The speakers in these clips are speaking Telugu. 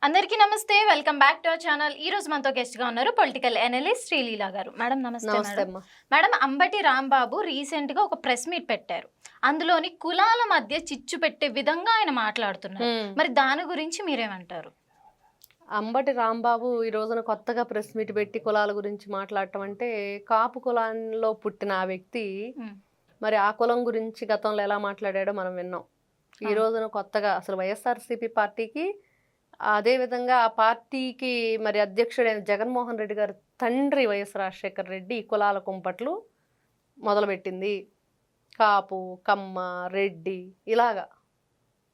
అందరికీ నమస్తే. Welcome back to our channel. ఈ రోజు మనతో గెస్ట్ గా ఉన్నారు పొలిటికల్ అనలిస్ట్ శ్రీలీల గారు. మేడం నమస్తే. మేడం అంబటి రాంబాబు రీసెంట్ గా ఒక ప్రెస్ మీట్ పెట్టారు. అందులోని కులాల మధ్య చిచ్చు పెట్టే విధంగా ఆయన మాట్లాడుతున్నారు. మరి దాని గురించి మీరేమంటారు? అంబటి రాంబాబు ఈ రోజున కొత్తగా ప్రెస్ మీట్ పెట్టి కులాల గురించి మాట్లాడటం అంటే, కాపు కులంలో పుట్టిన ఆ వ్యక్తి మరి ఆ కులం గురించి గతంలో ఎలా మాట్లాడాడో మనం విన్నాం. ఈ రోజున కొత్తగా అసలు వైఎస్ఆర్సీపీ పార్టీకి, అదేవిధంగా ఆ పార్టీకి మరి అధ్యక్షుడైన జగన్మోహన్ రెడ్డి గారి తండ్రి వైఎస్ రాజశేఖర్ రెడ్డి కులాల కుంపట్లు మొదలుపెట్టింది. కాపు, కమ్మ, రెడ్డి ఇలాగా.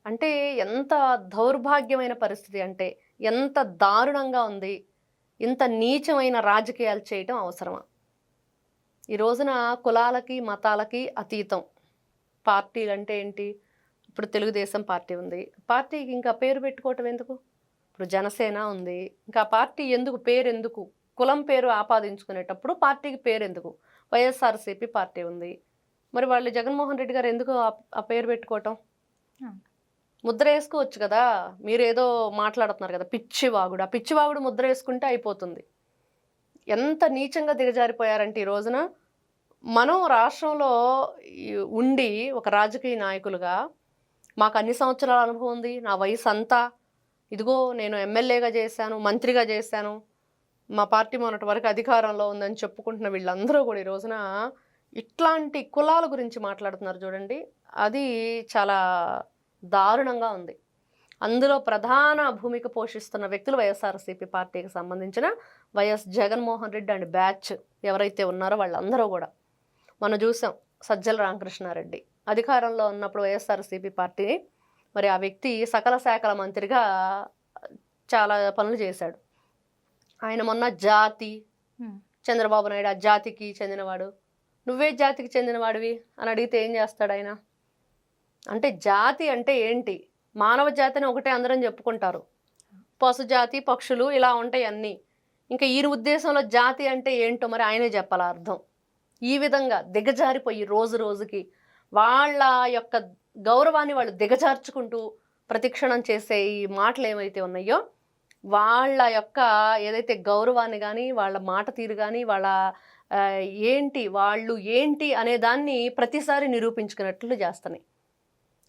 అంటే ఎంత దౌర్భాగ్యమైన పరిస్థితి, అంటే ఎంత దారుణంగా ఉంది. ఇంత నీచమైన రాజకీయాలు చేయటం అవసరమా? ఈ రోజున కులాలకి మతాలకి అతీతం పార్టీలు అంటే ఏంటి? ఇప్పుడు తెలుగుదేశం పార్టీ ఉంది, పార్టీకి ఇంకా పేరు పెట్టుకోవటం ఎందుకు? ఇప్పుడు జనసేన ఉంది, ఇంకా పార్టీ ఎందుకు, పేరు ఎందుకు? కులం పేరు ఆపాదించుకునేటప్పుడు పార్టీకి పేరు ఎందుకు? వైఎస్ఆర్సీపీ పార్టీ ఉంది, మరి వాళ్ళు జగన్మోహన్ రెడ్డి గారు ఎందుకు ఆ పేరు పెట్టుకోవటం? ముద్ర వేసుకోవచ్చు కదా. మీరు ఏదో మాట్లాడుతున్నారు కదా, పిచ్చివాగుడు. ఆ పిచ్చివాగుడు ముద్ర వేసుకుంటే అయిపోతుంది. ఎంత నీచంగా దిగజారిపోయారంటే ఈ రోజున మనం రాష్ట్రంలో ఉండి ఒక రాజకీయ నాయకులుగా మాకు అన్ని సంవత్సరాల అనుభవం ఉంది, నా వయసు అంతా, ఇదిగో నేను ఎమ్మెల్యేగా చేశాను, మంత్రిగా చేశాను, మా పార్టీ మొన్నటి వరకు అధికారంలో ఉందని చెప్పుకుంటున్న వీళ్ళందరూ కూడా ఈ రోజున ఇట్లాంటి కులాల గురించి మాట్లాడుతున్నారు చూడండి. అది చాలా దారుణంగా ఉంది. అందులో ప్రధాన భూమిక పోషిస్తున్న వ్యక్తులు వైఎస్ఆర్సీపీ పార్టీకి సంబంధించిన YS Jaganmohan Reddy and batch ఎవరైతే ఉన్నారో వాళ్ళందరూ కూడా. మనం చూసాం సజ్జల రామకృష్ణారెడ్డి అధికారంలో ఉన్నప్పుడు వైఎస్ఆర్సీపీ పార్టీని, మరి ఆ వ్యక్తి సకల శాఖల మంత్రిగా చాలా పనులు చేశాడు. ఆయన మొన్న జాతి, చంద్రబాబు నాయుడు ఆ జాతికి చెందినవాడు, నువ్వే జాతికి చెందినవాడివి అని అడిగితే ఏం చేస్తాడు ఆయన? అంటే జాతి అంటే ఏంటి? మానవ జాతిని ఒకటే అందరం చెప్పుకుంటారు, పశు జాతి, పక్షులు ఇలా ఉంటాయి అన్నీ. ఇంకా ఈయన ఉద్దేశంలో జాతి అంటే ఏంటో మరి ఆయనే చెప్పాల అర్థం. ఈ విధంగా దిగజారిపోయి రోజు రోజుకి వాళ్ళ యొక్క గౌరవాన్ని వాళ్ళు దిగజార్చుకుంటూ ప్రతిక్షణం చేసే ఈ మాటలు ఏమైతే ఉన్నాయో, వాళ్ళ యొక్క ఏదైతే గౌరవాన్ని కానీ, వాళ్ళ మాట తీరు కానీ, వాళ్ళ ఏంటి, వాళ్ళు ఏంటి అనే దాన్ని ప్రతిసారి నిరూపించుకున్నట్లు చేస్తున్నాయి.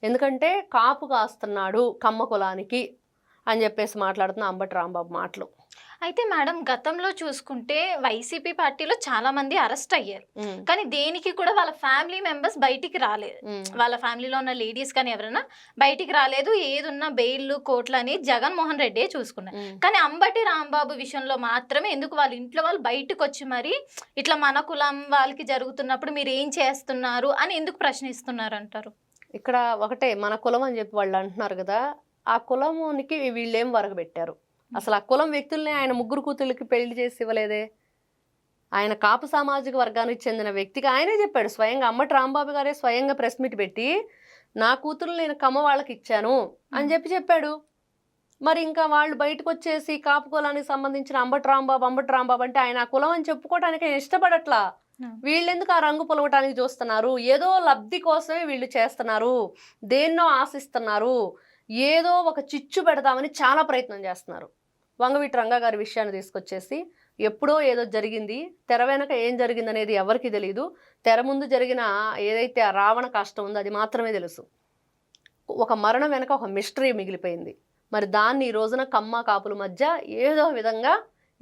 ఎందుకంటే కాపు కాస్తున్నాడు కమ్మ కులానికి అని చెప్పేసి మాట్లాడుతున్న అంబటి రాంబాబు మాటలు. అయితే మేడం గతంలో చూసుకుంటే వైసీపీ పార్టీలో చాలా మంది అరెస్ట్ అయ్యారు, కానీ దేనికి కూడా వాళ్ళ ఫ్యామిలీ మెంబర్స్ బయటికి రాలేదు. వాళ్ళ ఫ్యామిలీలో ఉన్న లేడీస్ కానీ ఎవరైనా బయటికి రాలేదు. ఏదున్నా బెయిల్, కోర్టులు అని జగన్మోహన్ రెడ్డి చూసుకున్నారు. కానీ అంబటి రాంబాబు విషయంలో మాత్రమే ఎందుకు వాళ్ళ ఇంట్లో వాళ్ళు బయటకు వచ్చి మరి ఇట్లా మన కులం వాళ్ళకి జరుగుతున్నప్పుడు మీరు ఏం చేస్తున్నారు అని ఎందుకు ప్రశ్నిస్తున్నారు అంటారు? ఇక్కడ ఒకటే, మన కులం అని చెప్పి వాళ్ళు అంటున్నారు కదా, ఆ కులమునికి వీళ్ళేం వరగబెట్టారు? అసలు ఆ కులం వ్యక్తుల్ని ఆయన ముగ్గురు కూతుళ్ళకి పెళ్లి చేసి ఇవ్వలేదే. ఆయన కాపు సామాజిక వర్గానికి చెందిన వ్యక్తికి ఆయనే చెప్పాడు స్వయంగా. అంబటి రాంబాబు గారే స్వయంగా ప్రెస్ మీట్ పెట్టి నా కూతురు నేను కమ్మ వాళ్ళకి ఇచ్చాను అని చెప్పాడు. మరి ఇంకా వాళ్ళు బయటకు వచ్చేసి కాపు కులానికి సంబంధించిన అంబటి రాంబాబు అంటే ఆయన ఆ కులం అని చెప్పుకోవడానికి ఆయన ఇష్టపడట్లా. వీళ్ళెందుకు ఆ రంగు పొలవటానికి చూస్తున్నారు? ఏదో లబ్ధి కోసమే వీళ్ళు చేస్తున్నారు, దేన్నో ఆశిస్తున్నారు, ఏదో ఒక చిచ్చు పెడదామని చాలా ప్రయత్నం చేస్తున్నారు. వంగవీటి రంగా గారి విషయాన్ని తీసుకొచ్చేసి ఎప్పుడో ఏదో జరిగింది, తెర వెనక ఏం జరిగింది అనేది ఎవరికి తెలియదు. తెర ముందు జరిగిన ఏదైతే ఆ రావణ కాష్టం ఉందో అది మాత్రమే తెలుసు. ఒక మరణం వెనక ఒక మిస్టరీ మిగిలిపోయింది. మరి దాన్ని ఈ రోజున కమ్మ కాపుల మధ్య ఏదో విధంగా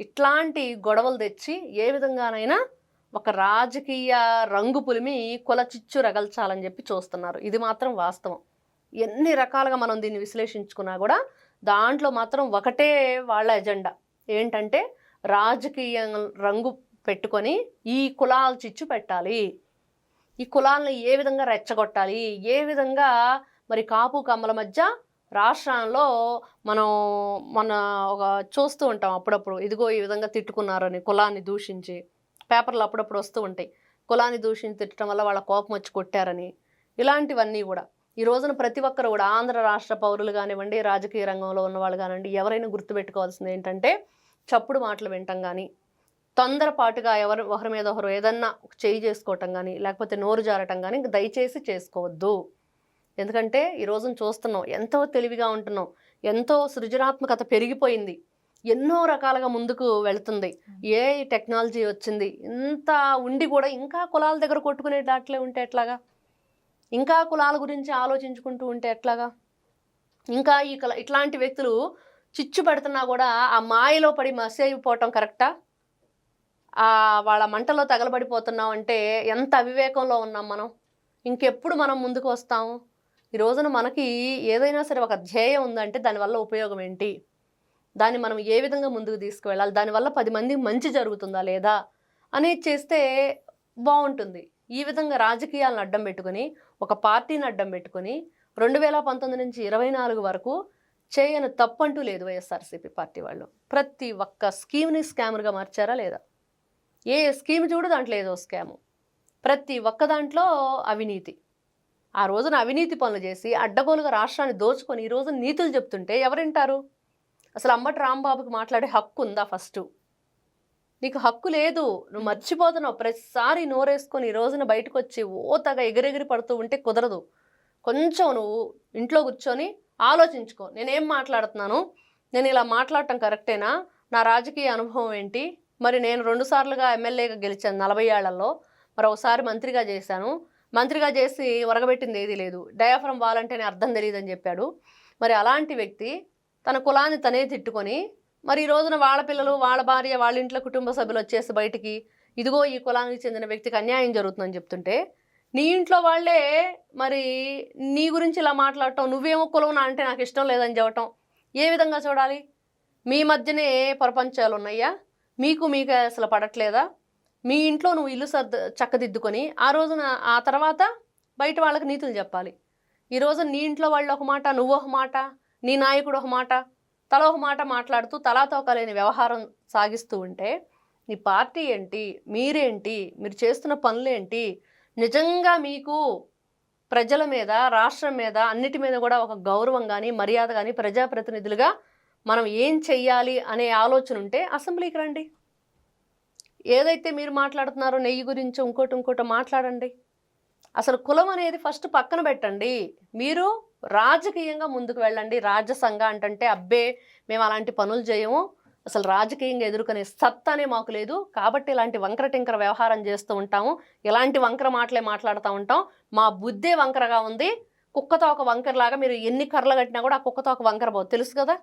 ఇట్లాంటి గొడవలు తెచ్చి ఏ విధంగానైనా ఒక రాజకీయ రంగు పులిమి కుల చిచ్చు రగల్చాలని చెప్పి చూస్తున్నారు. ఇది మాత్రం వాస్తవం. ఎన్ని రకాలుగా మనం దీన్ని విశ్లేషించుకున్నా కూడా దాంట్లో మాత్రం ఒకటే వాళ్ళ ఎజెండా ఏంటంటే, రాజకీయ రంగు పెట్టుకొని ఈ కులాల చిచ్చు పెట్టాలి, ఈ కులాలను ఏ విధంగా రెచ్చగొట్టాలి, ఏ విధంగా మరి కాపు కమ్మల మధ్య రాష్ట్రంలో మనం ఒక చూస్తూ ఉంటాం అప్పుడప్పుడు, ఇదిగో ఈ విధంగా తిట్టుకున్నారని కులాన్ని దూషించి పేపర్లు అప్పుడప్పుడు వస్తూ ఉంటాయి. కులాన్ని దూషించి తిట్టడం వల్ల వాళ్ళ కోపం వచ్చి కొట్టారని. ఇలాంటివన్నీ కూడా ఈ రోజున ప్రతి ఒక్కరు కూడా ఆంధ్ర రాష్ట్ర పౌరులు కానివ్వండి, రాజకీయ రంగంలో ఉన్నవాళ్ళు కానివ్వండి, ఎవరైనా గుర్తుపెట్టుకోవాల్సింది ఏంటంటే, చప్పుడు మాటలు వినటం కానీ, తొందరపాటుగా ఒకరి మీద ఒకరు ఏదన్నా చేయి చేసుకోవటం కానీ, లేకపోతే నోరు జారటం కానీ దయచేసి చేసుకోవద్దు. ఎందుకంటే ఈ రోజున చూస్తున్నాం, ఎంతో తెలివిగా ఉంటున్నాం. ఎంతో సృజనాత్మకత పెరిగిపోయింది, ఎన్నో రకాలుగా ముందుకు వెళ్తుంది, ఏ టెక్నాలజీ వచ్చింది, ఇంత ఉండి కూడా ఇంకా కులాల దగ్గర కొట్టుకునే దాంట్లో ఉంటే ఎట్లాగా, ఇంకా కులాల గురించి ఆలోచించుకుంటూ ఉంటే ఎట్లాగా, ఇంకా ఇట్లాంటి వ్యక్తులు చిచ్చు పెడుతున్నా కూడా ఆ మాయలో పడి మసైపోవటం కరెక్టా? వాళ్ళ మంటలో తగలబడిపోతున్నాం అంటే ఎంత అవివేకంలో ఉన్నాం మనం. ఇంకెప్పుడు మనం ముందుకు వస్తాము? ఈ రోజున మనకి ఏదైనా సరే ఒక ధ్యేయం ఉందంటే దానివల్ల ఉపయోగం ఏంటి, దాన్ని మనం ఏ విధంగా ముందుకు తీసుకువెళ్ళాలి, దానివల్ల 10 మందికి మంచి జరుగుతుందా లేదా అనేది చేస్తే బాగుంటుంది. ఈ విధంగా రాజకీయాలను అడ్డం పెట్టుకుని, ఒక పార్టీని అడ్డం పెట్టుకుని 2019 నుంచి 24 వరకు చేయని తప్పంటూ లేదు వైఎస్ఆర్సీపీ పార్టీ వాళ్ళు. ప్రతి ఒక్క స్కీమ్ని స్కామర్గా మార్చారా లేదా? ఏ స్కీమ్ చూడు దాంట్లో ఏదో స్కాము, ప్రతి ఒక్క దాంట్లో అవినీతి. ఆ రోజున అవినీతి పనులు చేసి అడ్డగోలుగా రాష్ట్రాన్ని దోచుకొని ఈ రోజున నీతులు చెప్తుంటే ఎవరింటారు? అసలు అంబటి రాంబాబుకి మాట్లాడే హక్కు ఉందా? ఫస్ట్ నీకు హక్కు లేదు, నువ్వు మర్చిపోతున్నావు. ప్రతిసారి నోరేసుకొని ఈ రోజున బయటకు వచ్చి ఓతగా ఎగిరెగిరి పడుతూ ఉంటే కుదరదు. కొంచెం నువ్వు ఇంట్లో కూర్చొని ఆలోచించుకో, నేనేం మాట్లాడుతున్నాను, నేను ఇలా మాట్లాడటం కరెక్టేనా, నా రాజకీయ అనుభవం ఏంటి, మరి నేను 2 సార్లుగా ఎమ్మెల్యేగా గెలిచాను 40 ఏళ్లలో, మరి ఒకసారి మంత్రిగా చేశాను, మంత్రిగా చేసి ఒరగబెట్టింది ఏదీ లేదు, డయాఫ్రమ్ వాల్ అంటేనే అర్థం తెలియదని చెప్పాడు. మరి అలాంటి వ్యక్తి తన కులాన్ని తనే తిట్టుకొని మరి ఈ రోజున వాళ్ళ పిల్లలు, వాళ్ళ భార్య, వాళ్ళ ఇంట్లో కుటుంబ సభ్యులు వచ్చేసి బయటికి ఇదిగో ఈ కులానికి చెందిన వ్యక్తికి అన్యాయం జరుగుతుందని చెప్తుంటే, నీ ఇంట్లో వాళ్ళే మరి నీ గురించి ఇలా మాట్లాడటం, నువ్వేమో కులం అంటే నాకు ఇష్టం లేదని చెప్పటం ఏ విధంగా చూడాలి? మీ మధ్యనే ప్రపంచాలు ఉన్నాయా? మీకు అసలు పడట్లేదా? మీ ఇంట్లో నువ్వు ఇల్లు చక్కదిద్దుకొని ఆ రోజున ఆ తర్వాత బయట వాళ్ళకి నీతులు చెప్పాలి. ఈరోజు నీ ఇంట్లో వాళ్ళు ఒక మాట, నువ్వు ఒక మాట, నీ నాయకుడు ఒక మాట, తల ఒక మాట మాట్లాడుతూ తలాతోకలేని వ్యవహారం సాగిస్తూ ఉంటే నీ పార్టీ ఏంటి, మీరేంటి, మీరు చేస్తున్న పనులేంటి? నిజంగా మీకు ప్రజల మీద, రాష్ట్రం మీద, అన్నిటి మీద కూడా ఒక గౌరవం కానీ, మర్యాద కానీ, ప్రజాప్రతినిధులుగా మనం ఏం చెయ్యాలి అనే ఆలోచన ఉంటే అసెంబ్లీకి రండి. ఏదైతే మీరు మాట్లాడుతున్నారో నెయ్యి గురించి ఇంకోటి మాట్లాడండి. అసలు కులం అనేది ఫస్ట్ పక్కన పెట్టండి. మీరు రాజకీయంగా ముందుకు వెళ్ళండి. రాజ్యసంఘ అంటే అబ్బే మేము అలాంటి పనులు చేయము, అసలు రాజకీయంగా ఎదుర్కొనే సత్తానే మాకు లేదు, కాబట్టి ఇలాంటి వంకర టింకర వ్యవహారం చేస్తూ ఉంటాము, ఇలాంటి వంకర మాటలే మాట్లాడుతూ ఉంటాం, మా బుద్ధే వంకరగా ఉంది, కుక్కతో ఒక వంకరలాగా మీరు ఎన్ని కర్రలు కట్టినా కూడా ఆ కుక్కతో ఒక వంకర పోదు, తెలుసు కదా.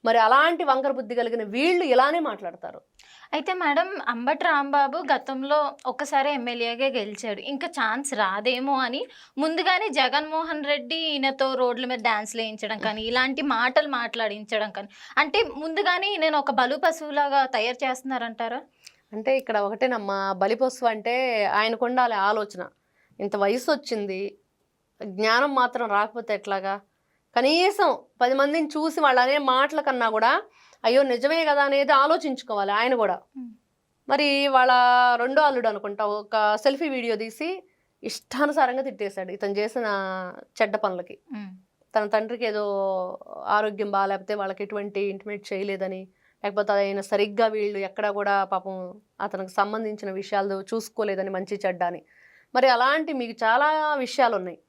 మరి అలాంటి వంకర బుద్ధి కలిగిన వీళ్ళు ఇలానే మాట్లాడతారు. అయితే మేడం, అంబటి రాంబాబు గతంలో ఒకసారి ఎమ్మెల్యేగా గెలిచాడు, ఇంకా ఛాన్స్ రాదేమో అని ముందుగానే జగన్మోహన్ రెడ్డి ఈయనతో రోడ్ల మీద డాన్స్లు వేయించడం కానీ, ఇలాంటి మాటలు మాట్లాడించడం కానీ, అంటే ముందుగానే నేను ఒక బలు పశువులాగా తయారు చేస్తున్నారంటారా? అంటే ఇక్కడ ఒకటేనమ్మా, బలిపశువు అంటే ఆయనకు ఉండాలి ఆలోచన. ఇంత వయసు వచ్చింది, జ్ఞానం మాత్రం రాకపోతే ఎట్లాగా? కనీసం 10 మందిని చూసి వాళ్ళు అనే మాటల కన్నా కూడా అయ్యో నిజమే కదా అనేది ఆలోచించుకోవాలి ఆయన కూడా. మరి వాళ్ళ రెండో అల్లుడు అనుకుంటా ఒక సెల్ఫీ వీడియో తీసి ఇష్టానుసారంగా తిట్టేశాడు ఇతను చేసిన చెడ్డ పనులకి. తన తండ్రికి ఏదో ఆరోగ్యం బాగాలేకపోతే వాళ్ళకి ఎటువంటి ఇంటిమేట్ చేయలేదని, లేకపోతే ఆయన సరిగ్గా వీళ్ళు ఎక్కడా కూడా పాపం అతనికి సంబంధించిన విషయాలు చూసుకోలేదని, మంచి చెడ్డ అని. మరి అలాంటి మీకు చాలా విషయాలు ఉన్నాయి.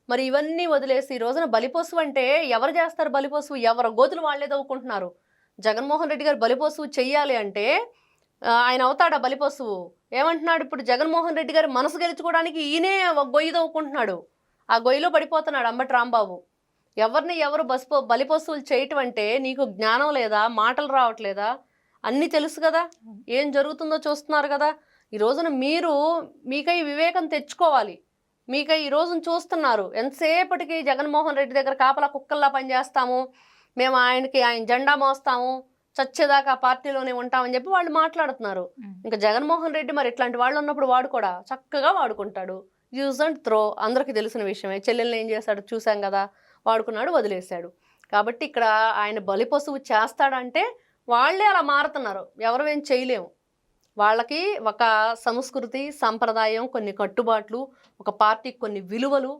మరి ఇవన్నీ వదిలేసి ఈ రోజున బలిపశువు అంటే ఎవరు చేస్తారు? బలిపశువు ఎవరు గోతులు వాళ్ళే దవ్వుకుంటున్నారు. జగన్మోహన్ రెడ్డి గారు బలిపశువు చెయ్యాలి అంటే ఆయన అవుతాడా బలిపశువు? ఏమంటున్నాడు ఇప్పుడు? జగన్మోహన్ రెడ్డి గారి మనసు గెలుచుకోవడానికి ఈయనే ఒక గొయ్యి దవ్వుకుంటున్నాడు, ఆ గొయ్యిలో పడిపోతున్నాడు అంబటి రాంబాబు. ఎవరిని ఎవరు బలిపశువులు చేయటం అంటే నీకు జ్ఞానం లేదా, మాటలు రావట్లేదా? అన్నీ తెలుసు కదా, ఏం జరుగుతుందో చూస్తున్నారు కదా. ఈ రోజున మీకై వివేకం తెచ్చుకోవాలి. మీకై ఈ రోజున చూస్తున్నారు ఎంతసేపటికి జగన్మోహన్ రెడ్డి దగ్గర కాపలా కుక్కల్లా పనిచేస్తాము, మేము ఆయన జెండా మోస్తాము, చచ్చేదాకా పార్టీలోనే ఉంటామని చెప్పి వాళ్ళు మాట్లాడుతున్నారు. ఇంకా జగన్మోహన్ రెడ్డి మరి ఇట్లాంటి వాళ్ళు ఉన్నప్పుడు వాడు కూడా చక్కగా వాడుకుంటాడు. యూజ్ అండ్ త్రో అందరికీ తెలిసిన విషయమే. చెల్లెల్ని ఏం చేశాడు చూసాం కదా, వాడుకున్నాడు, వదిలేశాడు. కాబట్టి ఇక్కడ ఆయన బలిపశువు చేస్తాడంటే వాళ్ళే అలా మారుతున్నారు, ఎవరు ఏం చేయలేము. వాళ్ళకి ఒక సంస్కృతి, సంప్రదాయం, కొన్ని కట్టుబాట్లు, ఒక పార్టీకి కొన్ని విలువలు,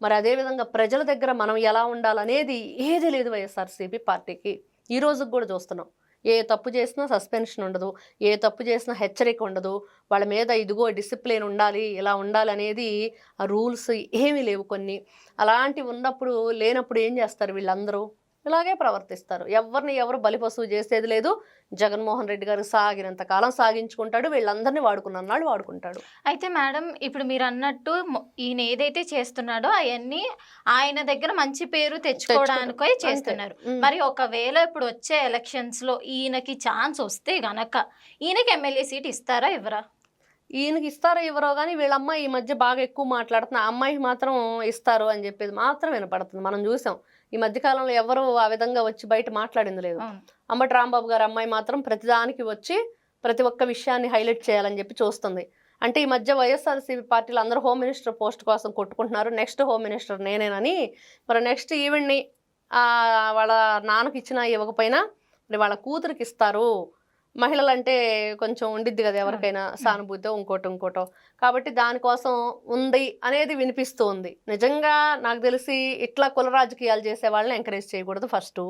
మరి అదేవిధంగా ప్రజల దగ్గర మనం ఎలా ఉండాలనేది ఏది లేదు వైఎస్ఆర్సీపీ పార్టీకి. ఈ రోజుకి కూడా చూస్తున్నాం, ఏ తప్పు చేసినా సస్పెన్షన్ ఉండదు, ఏ తప్పు చేసినా హెచ్చరిక ఉండదు, వాళ్ళ మీద ఇదిగో డిసిప్లిన్ ఉండాలి, ఇలా ఉండాలి అనేది ఆ రూల్స్ ఏమీ లేవు కొన్ని. అలాంటివి ఉన్నప్పుడు లేనప్పుడు ఏం చేస్తారు వీళ్ళందరూ? ఇలాగే ప్రవర్తిస్తారు. ఎవరిని ఎవరు బలిపశువు చేసేది లేదు. జగన్మోహన్ రెడ్డి గారు సాగినంత కాలం సాగించుకుంటాడు, వీళ్ళందరినీ వాడుకున్నాడు వాడుకుంటాడు. అయితే మేడం ఇప్పుడు మీరు అన్నట్టు ఈయన ఏదైతే చేస్తున్నాడో అవన్నీ ఆయన దగ్గర మంచి పేరు తెచ్చుకోవడానికే చేస్తున్నారు. మరి ఒకవేళ ఇప్పుడు వచ్చే ఎలక్షన్స్ లో ఈయనకి ఛాన్స్ వస్తే గనక ఈయనకి ఎమ్మెల్యే సీట్ ఇస్తారా ఇవ్వరా? ఈయనకి ఇస్తారో ఇవ్వరో కానీ వీళ్ళ అమ్మాయి ఈ మధ్య బాగా ఎక్కువ మాట్లాడుతుంది. ఆ అమ్మాయికి మాత్రం ఇస్తారు అని చెప్పేది మాత్రం వినపడుతుంది. మనం చూసాం ఈ మధ్య కాలంలో ఎవరు ఆ విధంగా వచ్చి బయట మాట్లాడింది లేదు. అంబటి రాంబాబు గారు అమ్మాయి మాత్రం ప్రతిదానికి వచ్చి ప్రతి ఒక్క విషయాన్ని హైలైట్ చేయాలని చెప్పి చూస్తుంది. అంటే ఈ మధ్య వైఎస్ఆర్సీపీ పార్టీలు అందరూ హోమ్ మినిస్టర్ పోస్ట్ కోసం కొట్టుకుంటున్నారు. నెక్స్ట్ హోమ్ మినిస్టర్ నేనేనని. మరి నెక్స్ట్ ఈవెంట్ని వాళ్ళ నాన్నకి ఇచ్చినా ఇవ్వకపోయినా మరి వాళ్ళ కూతురికి ఇస్తారు. మహిళలు అంటే కొంచెం ఉండిద్ది కదా ఎవరికైనా సానుభూతో ఇంకోటో. కాబట్టి దానికోసం ఉంది అనేది వినిపిస్తూ ఉంది. నిజంగా నాకు తెలిసి ఇట్లా కుల రాజకీయాలు చేసే వాళ్ళని ఎంకరేజ్ చేయకూడదు. ఫస్ట్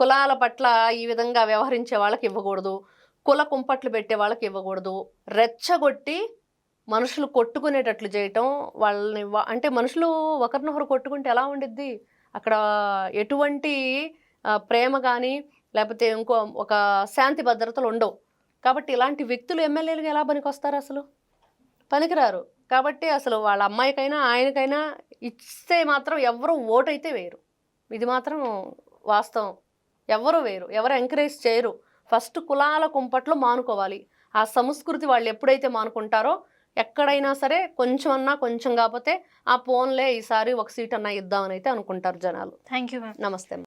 కులాల పట్ల ఈ విధంగా వ్యవహరించే వాళ్ళకి ఇవ్వకూడదు. కుల కుంపట్లు పెట్టే వాళ్ళకి ఇవ్వకూడదు. రెచ్చగొట్టి మనుషులు కొట్టుకునేటట్లు చేయటం వాళ్ళని అంటే మనుషులు ఒకరినొకరు కొట్టుకుంటే ఎలా ఉండిద్ది? అక్కడ ఎటువంటి ప్రేమ కానీ లేకపోతే ఇంకో ఒక శాంతి భద్రతలు ఉండవు. కాబట్టి ఇలాంటి వ్యక్తులు ఎమ్మెల్యేలుగా ఎలా పనికొస్తారు? అసలు పనికిరారు. కాబట్టి అసలు వాళ్ళ అమ్మాయికైనా ఆయనకైనా ఇస్తే మాత్రం ఎవరు ఓటు అయితే వేయరు. ఇది మాత్రం వాస్తవం. ఎవరు వేయరు, ఎవరు ఎంకరేజ్ చేయరు. ఫస్ట్ కులాల కుంపట్లు మానుకోవాలి. ఆ సంస్కృతి వాళ్ళు ఎప్పుడైతే మానుకుంటారో ఎక్కడైనా సరే కొంచెం కాకపోతే ఆ పోన్లే ఈసారి ఒక సీట్ అన్నా ఇద్దామని అయితే అనుకుంటారు జనాలు. Thank you. నమస్తే.